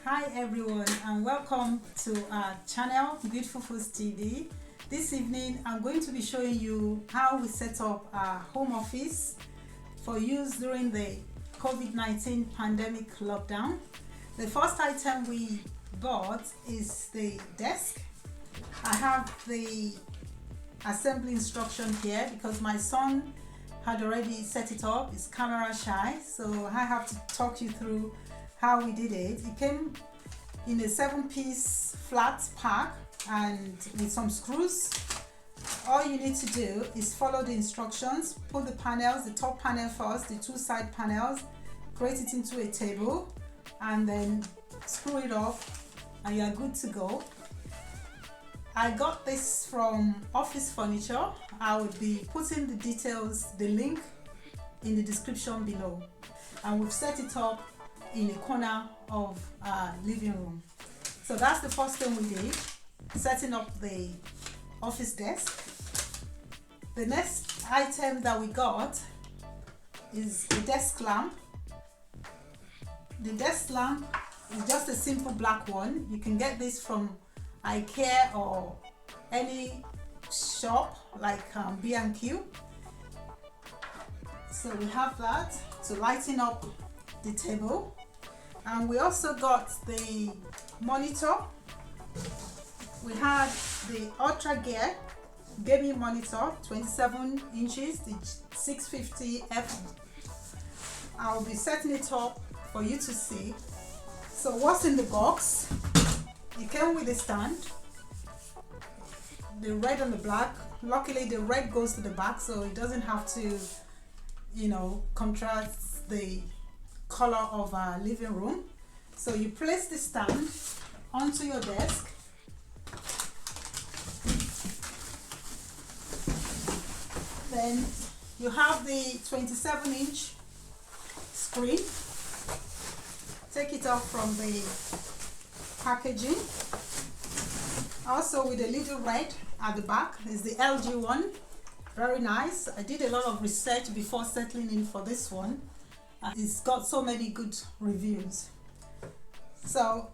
Hi everyone, and welcome to our channel Beautiful Foods TV. This evening I'm going to be showing you how we set up our home office for use during the COVID-19 pandemic lockdown. The first item we bought is the desk. I have the assembly instruction here because my son had already set it up. He's camera shy, so I have to talk you through how we did it. It came in a 7-piece flat pack and with some screws. All you need to do is follow the instructions. Put the panels, the top panel first, the two side panels, create it into a table, and then screw it off and you're good to go. I got this from Office Furniture. I will be putting the details, the link in the description below. And we've set it up in a corner of our living room. So that's the first thing we did, setting up the office desk. The next item that we got is the desk lamp. The desk lamp is just a simple black one. You can get this from IKEA or any shop like B&Q. So we have that to lighten up the table. And we also got the monitor. We had the Ultra Gear gaming monitor, 27 inches, the 650F. I'll be setting it up for you to see. So what's in the box? It came with a stand, the red and the black. Luckily the red goes to the back, so it doesn't have to, contrast the color of our living room. So you place the stand onto your desk. Then you have the 27-inch screen. Take it off from the packaging. Also with a little red at the back is the LG one. Very nice. I did a lot of research before settling in for this one. It's got so many good reviews. So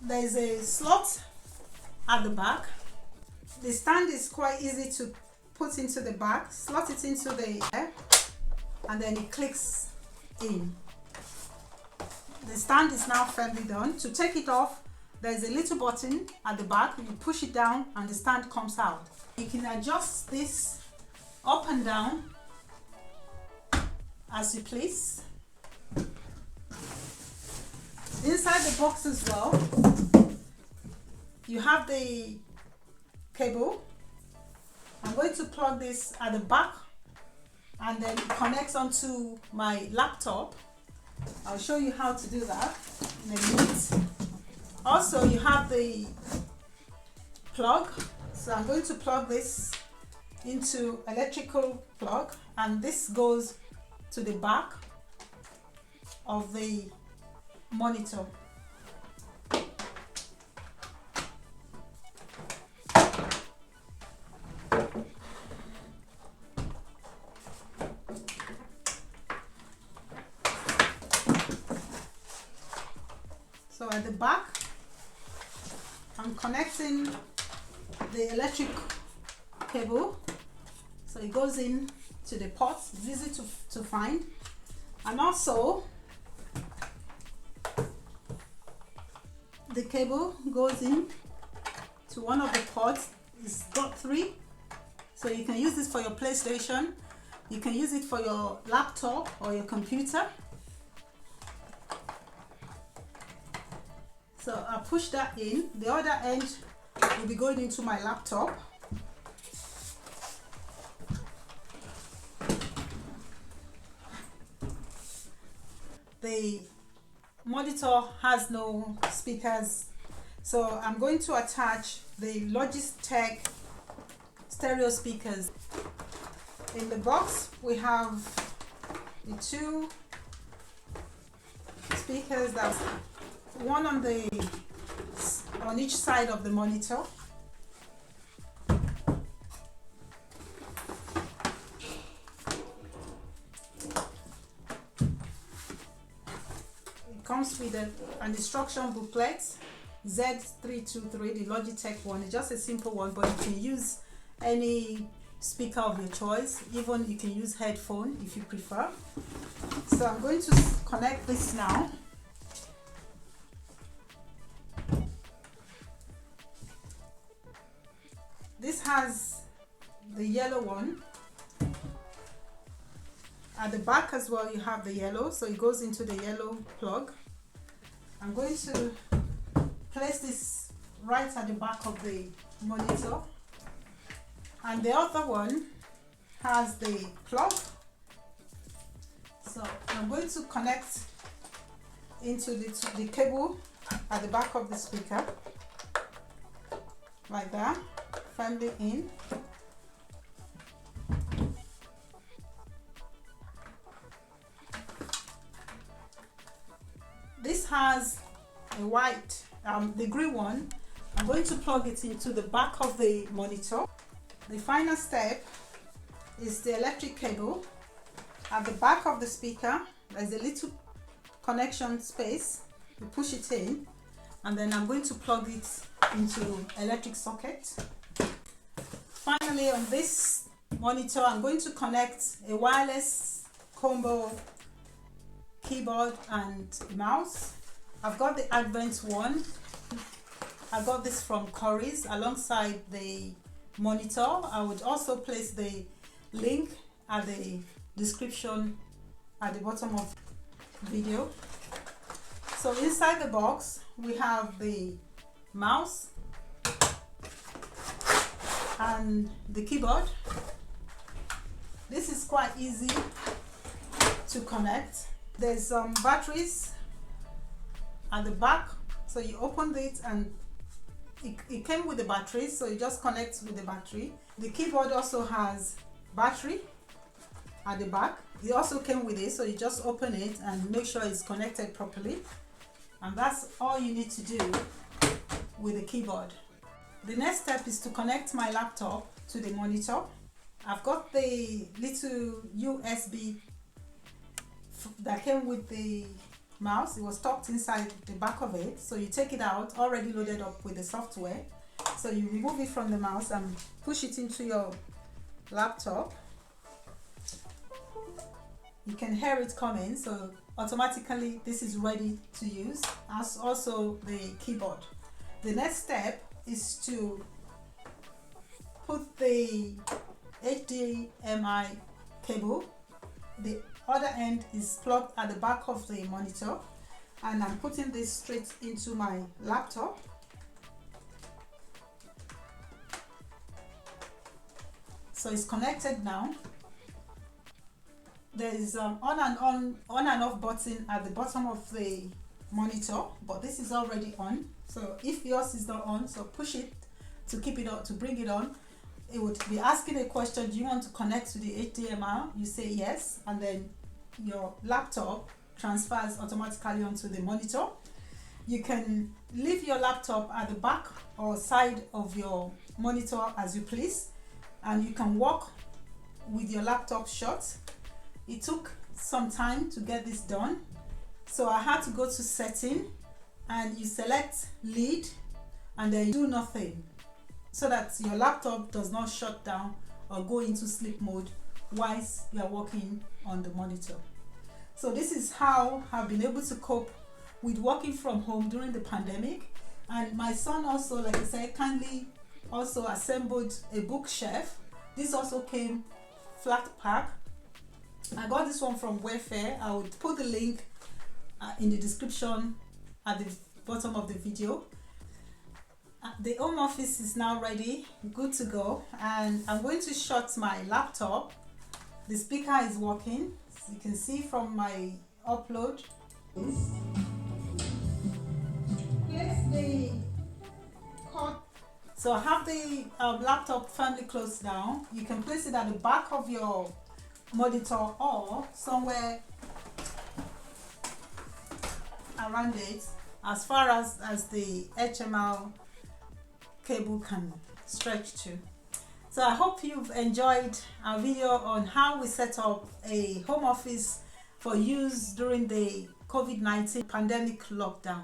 there's a slot at the back. The stand is quite easy to put into the back. Slot it into the air and then it clicks in. The stand is now firmly done. To take it off, there's a little button at the back. You push it down and the stand comes out. You can adjust this up and down as you please. Inside the box as well, you have the cable. I'm going to plug this at the back and then it connects onto my laptop. I'll show you how to do that in a minute. Also, you have the plug. So I'm going to plug this into electrical plug, and this goes to the back of the monitor. So at the back, I'm connecting the electric cable. So it goes in to the port. It's easy to find. And also, the cable goes in to one of the ports. It's got 3. So you can use this for your PlayStation. You can use it for your laptop or your computer. So I push that in. The other end will be going into my laptop. The monitor has no speakers, so I'm going to attach the Logitech stereo speakers. In the box we have the 2 speakers, that's one on each side of the monitor. comes with an instruction booklet, Z323, the Logitech one. It's just a simple one, but you can use any speaker of your choice. Even you can use headphone if you prefer. So I'm going to connect this now. This has the yellow one. At the back as well, you have the yellow, so it goes into the yellow plug. I'm going to place this right at the back of the monitor, and the other one has the plug. So I'm going to connect into the cable at the back of the speaker, like that, firmly in. This has a white, the green one. I'm going to plug it into the back of the monitor. The final step is the electric cable. At the back of the speaker, there's a little connection space. You push it in, and then I'm going to plug it into electric socket. Finally, on this monitor, I'm going to connect a wireless combo keyboard and mouse. I've got the Advent one. I got this from Curry's alongside the monitor. I would also place the link at the description at the bottom of the video. So inside the box we have the mouse and the keyboard. This is quite easy to connect. There's some batteries at the back, so you open it and it came with the battery, so you just connect with the battery. The keyboard also has battery at the back. It also came with it, so you just open it and make sure it's connected properly, and that's all you need to do with the keyboard. The next step is to connect my laptop to the monitor. I've got the little USB that came with the mouse. It was tucked inside the back of it, so you take it out already loaded up with the software. So you remove it from the mouse and push it into your laptop. You can hear it coming, so automatically this is ready to use, as also the keyboard. The next step is to put the HDMI cable. The other end is plugged at the back of the monitor, and I'm putting this straight into my laptop. So it's connected now. There is on and off button at the bottom of the monitor, but this is already on. So if yours is not on, so push it to keep it on, to bring it on. It would be asking a question: do you want to connect to the HDMI? You say yes, and then your laptop transfers automatically onto the monitor. You can leave your laptop at the back or side of your monitor as you please, and you can work with your laptop shut. It took some time to get this done, so I had to go to setting, and you select lead and then do nothing, so that your laptop does not shut down or go into sleep mode whilst you are working on the monitor. So this is how I've been able to cope with working from home during the pandemic. And my son also, like I said, kindly also assembled a bookshelf. This also came flat pack. I got this one from Wayfair. I would put the link in the description at the bottom of the video. The home office is now ready, good to go, and I'm going to shut my laptop. The speaker is working, so you can see from my upload. Place the cord. So I have the laptop firmly closed down. You can place it at the back of your monitor or somewhere around it, as far as the HDMI cable can stretch to. So I hope you've enjoyed our video on how we set up a home office for use during the COVID-19 pandemic lockdown.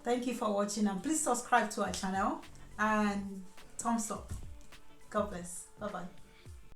Thank you for watching, and please subscribe to our channel and thumbs up. God bless. Bye bye.